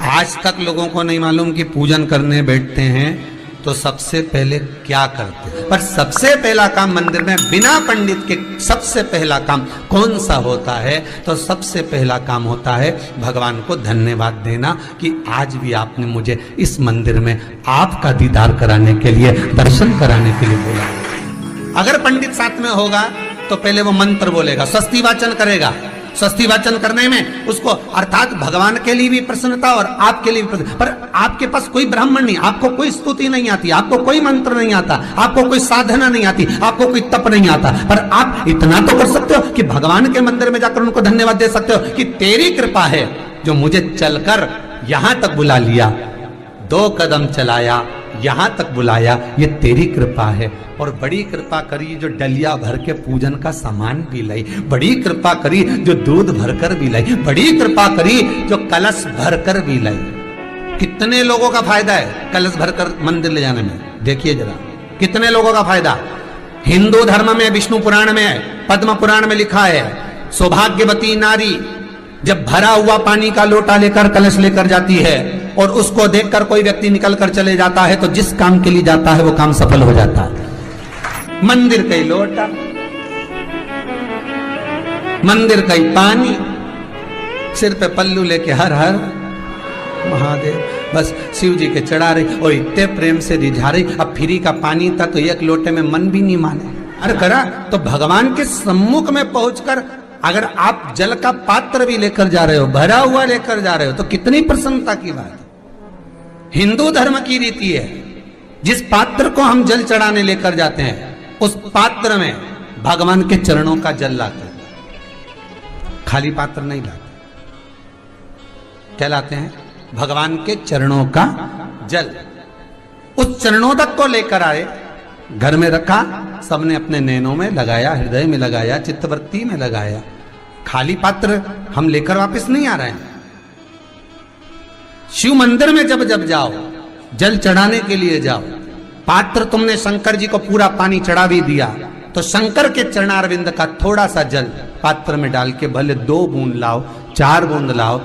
आज तक लोगों को नहीं मालूम कि पूजन करने बैठते हैं तो सबसे पहले क्या करते हैं। पर सबसे पहला काम मंदिर में बिना पंडित के सबसे पहला काम कौन सा होता है? तो सबसे पहला काम होता है भगवान को धन्यवाद देना कि आज भी आपने मुझे इस मंदिर में आपका दीदार कराने के लिए, दर्शन कराने के लिए बोला। अगर पंडित साथ में होगा तो पहले वो मंत्र बोलेगा, स्वस्ति वाचन करेगा। स्वस्ति वाचन करने में उसको अर्थात भगवान के लिए भी प्रसन्नता और आपके लिए भी प्रसन्नता। पर आपके पास कोई ब्राह्मण नहीं, आपको कोई स्तुति नहीं आती, आपको कोई मंत्र नहीं आता, आपको कोई साधना नहीं आती, आपको कोई तप नहीं आता, पर आप इतना तो कर सकते हो कि भगवान के मंदिर में जाकर उनको धन्यवाद दे सकते हो कि तेरी कृपा है जो मुझे चलकर यहां तक बुला लिया, 2 कदम चलाया, यहां तक बुलाया, ये तेरी कृपा है। और बड़ी कृपा करी जो डलिया भर के पूजन का सामान भी लाई, बड़ी कृपा करी जो दूध भरकर भी लाई, बड़ी कृपा करी जो कलश भरकर भी लाई। कितने लोगों का फायदा है कलश भरकर मंदिर ले जाने में? देखिए जरा कितने लोगों का फायदा। हिंदू धर्म में विष्णु पुराण में, पद्म पुराण में लिखा है, सौभाग्यवती नारी जब भरा हुआ पानी का लोटा लेकर कलश लेकर जाती है और उसको देखकर कोई व्यक्ति निकल कर चले जाता है तो जिस काम के लिए जाता है वो काम सफल हो जाता है। मंदिर का ही लोटा, मंदिर का ही पानी, सिर पे पल्लू लेके हर हर महादेव, बस शिव जी के चढ़ा रही और इतने प्रेम से रिझा रही। अब फ्री का पानी था तो एक लोटे में मन भी नहीं माने। अरे करा तो भगवान के सम्मुख में पहुंचकर अगर आप जल का पात्र भी लेकर जा रहे हो, भरा हुआ लेकर जा रहे हो, तो कितनी प्रसन्नता की बात है। हिंदू धर्म की रीति है, जिस पात्र को हम जल चढ़ाने लेकर जाते हैं उस पात्र में भगवान के चरणों का जल लाते हैं, खाली पात्र नहीं लाते। क्या लाते हैं? भगवान के चरणों का जल। उस चरणोदक को लेकर आए, घर में रखा, सबने अपने नैनों में लगाया, हृदय में लगाया, चित्तवृत्ति में लगाया। खाली पात्र हम लेकर वापस नहीं आ रहे हैं। शिव मंदिर में जब जब जाओ, जल चढ़ाने के लिए जाओ, पात्र तुमने शंकर जी को पूरा पानी चढ़ा भी दिया तो शंकर के चरणारविंद का थोड़ा सा जल पात्र में डाल के भले 2 बूंद लाओ, 4 बूंद लाओ,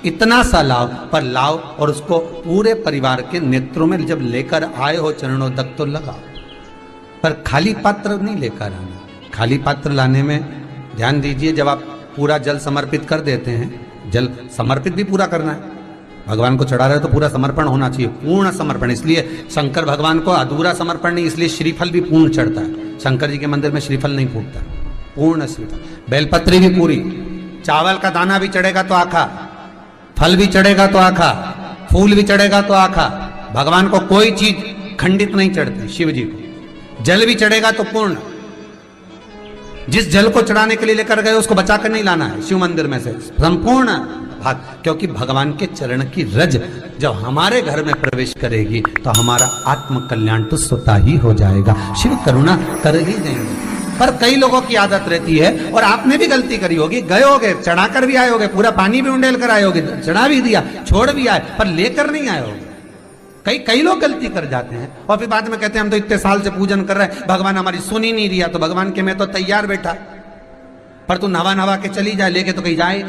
इतना सा लाओ, पर लाओ और उसको पूरे परिवार के नेत्रों में जब लेकर आए हो चरणोदक तो लगाओ। पर खाली पात्र नहीं लेकर आना। खाली पात्र लाने में ध्यान दीजिए, जब आप पूरा जल समर्पित कर देते हैं, जल समर्पित भी पूरा करना है, भगवान को चढ़ा रहे हो तो पूरा समर्पण होना चाहिए, पूर्ण समर्पण। इसलिए शंकर भगवान को अधूरा समर्पण नहीं, इसलिए श्रीफल भी पूर्ण चढ़ता है। शंकर जी के मंदिर में श्रीफल नहीं फूटता, पूर्ण श्रीफल। बेलपत्री भी पूरी, चावल का दाना भी चढ़ेगा तो आखा, फल भी चढ़ेगा तो आखा, फूल भी चढ़ेगा तो आखा। भगवान को कोई चीज खंडित नहीं चढ़ती, शिव जी को जल भी चढ़ेगा तो पूर्ण। जिस जल को चढ़ाने के लिए लेकर गए उसको बचाकर नहीं लाना है शिव मंदिर में से, संपूर्ण भाग, क्योंकि भगवान के चरण की रज जब हमारे घर में प्रवेश करेगी तो हमारा आत्म कल्याण तो स्वतः ही हो जाएगा। शिव करुणा कर ही देंगे। पर कई लोगों की आदत रहती है, और आपने भी गलती करी होगी, गए होगे, चढ़ाकर भी आए होगे, पूरा पानी भी उंडेल कर आए होगे, चढ़ा भी दिया, छोड़ भी आए, पर लेकर नहीं आए होगे। कई लोग गलती कर जाते हैं और फिर बाद में कहते हैं हम तो इतने साल से पूजन कर रहे हैं, भगवान हमारी सुन ही नहीं दिया। तो भगवान के मैं तो तैयार बैठा, पर तू नवा के चली जाए, लेके तो कहीं जाए।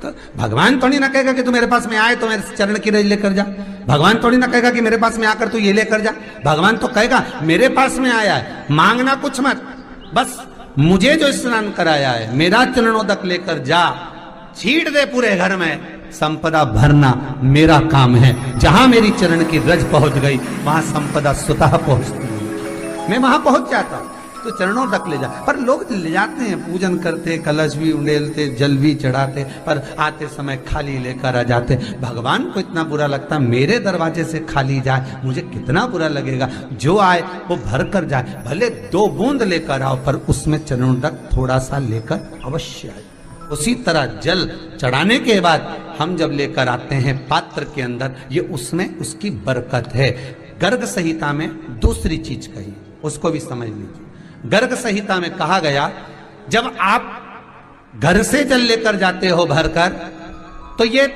तो भगवान थोड़ी ना कहेगा कि तू मेरे पास में आए तो मेरे चरण की रज लेकर जा। भगवान थोड़ी ना कहेगा कि मेरे पास में आकर तू ये लेकर जा। भगवान तो कहेगा मेरे पास में आया है, मांगना कुछ मत, बस मुझे जो स्नान कराया है मेरा चरणोदक लेकर जा, छीट दे पूरे घर में, संपदा भरना मेरा काम है। जहां मेरी चरण की रज पहुंच गई वहां संपदा स्वतः पहुंचती है, मैं वहां पहुंच जाता हूं। तो चरणों तक ले जा, पर लोग ले जाते हैं, पूजन करते, कलश भी उंडेलते, जल भी चढ़ाते, पर आते समय खाली लेकर आ जाते। भगवान को इतना बुरा लगता, मेरे दरवाजे से खाली जाए, मुझे कितना बुरा लगेगा। जो आए वो भर कर जाए, भले 2 बूंद लेकर आओ, पर उसमें चरणों तक थोड़ा सा लेकर अवश्य आए। उसी तरह जल चढ़ाने के बाद हम जब लेकर आते हैं पात्र के अंदर, ये उसमें उसकी बरकत है। गर्ग संहिता में दूसरी चीज कही, उसको भी समझ लीजिए। गर्ग संहिता में कहा गया, जब आप घर से जल लेकर जाते हो भरकर, तो ये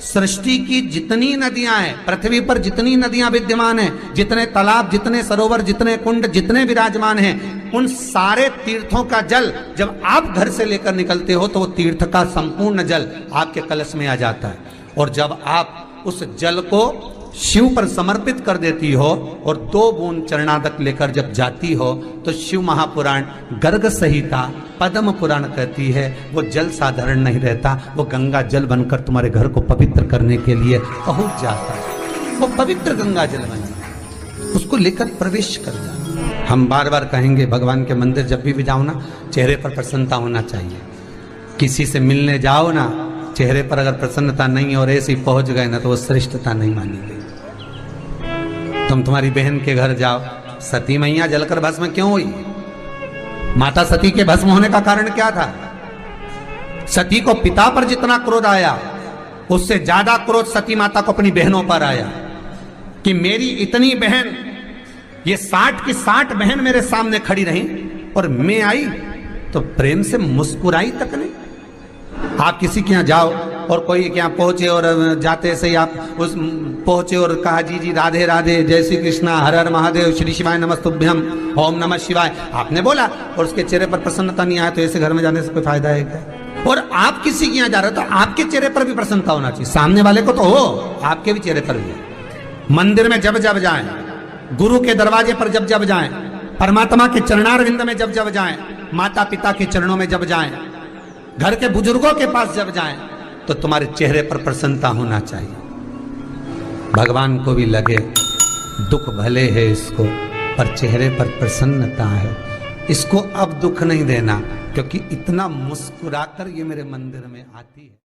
सृष्टि की जितनी नदियां हैं, पृथ्वी पर जितनी नदियां विद्यमान हैं, जितने तालाब, जितने सरोवर, जितने कुंड, जितने विराजमान हैं, उन सारे तीर्थों का जल जब आप घर से लेकर निकलते हो तो वो तीर्थ का संपूर्ण जल आपके कलश में आ जाता है। और जब आप उस जल को शिव पर समर्पित कर देती हो और 2 बूंद चरणादक लेकर जब जाती हो तो शिव महापुराण गर्ग संहिता पद्म पुराण कहती है वो जल साधारण नहीं रहता, वो गंगा जल बनकर तुम्हारे घर को पवित्र करने के लिए पहुंच जाता है। वो पवित्र गंगा जल बन जाता, उसको लेकर प्रवेश कर जाता। हम बार बार कहेंगे भगवान के मंदिर जब भी जाओ ना, चेहरे पर प्रसन्नता होना चाहिए। किसी से मिलने जाओ ना, चेहरे पर अगर प्रसन्नता नहीं और ऐसे ही पहुंच गए ना तो वो श्रेष्ठता नहीं मानी गई। तुम तुम्हारी बहन के घर जाओ, सती मैया जलकर भस्म क्यों हुई? माता सती के भस्म होने का कारण क्या था? सती को पिता पर जितना क्रोध आया उससे ज्यादा क्रोध सती माता को अपनी बहनों पर आया कि मेरी इतनी बहन, ये 60 की 60 बहन मेरे सामने खड़ी रही और मैं आई तो प्रेम से मुस्कुराई तक नहीं। आप किसी के यहाँ जाओ और कोई के यहाँ पहुंचे और जाते से ही आप उस पहुंचे और कहा जी जी राधे राधे, जय श्री कृष्णा, हर हर महादेव, श्री शिवाय नमस्तुभ्यम, ओम नमः शिवाय, आपने बोला और उसके चेहरे पर प्रसन्नता नहीं आया तो ऐसे घर में जाने से कोई फायदा है क्या? और आप किसी के यहाँ जा रहे हो तो आपके चेहरे पर भी प्रसन्नता होना चाहिए, सामने वाले को तो हो, आपके भी चेहरे पर भी। मंदिर में जब जब जाएं, गुरु के दरवाजे पर जब जब जाएं, परमात्मा के चरणारविंद में जब जब जाएं, माता पिता के चरणों में जब जाएं, घर के बुजुर्गों के पास जब जाएं तो तुम्हारे चेहरे पर प्रसन्नता होना चाहिए। भगवान को भी लगे दुख भले है इसको पर चेहरे पर प्रसन्नता है, इसको अब दुख नहीं देना क्योंकि इतना मुस्कुराकर ये मेरे मंदिर में आती है।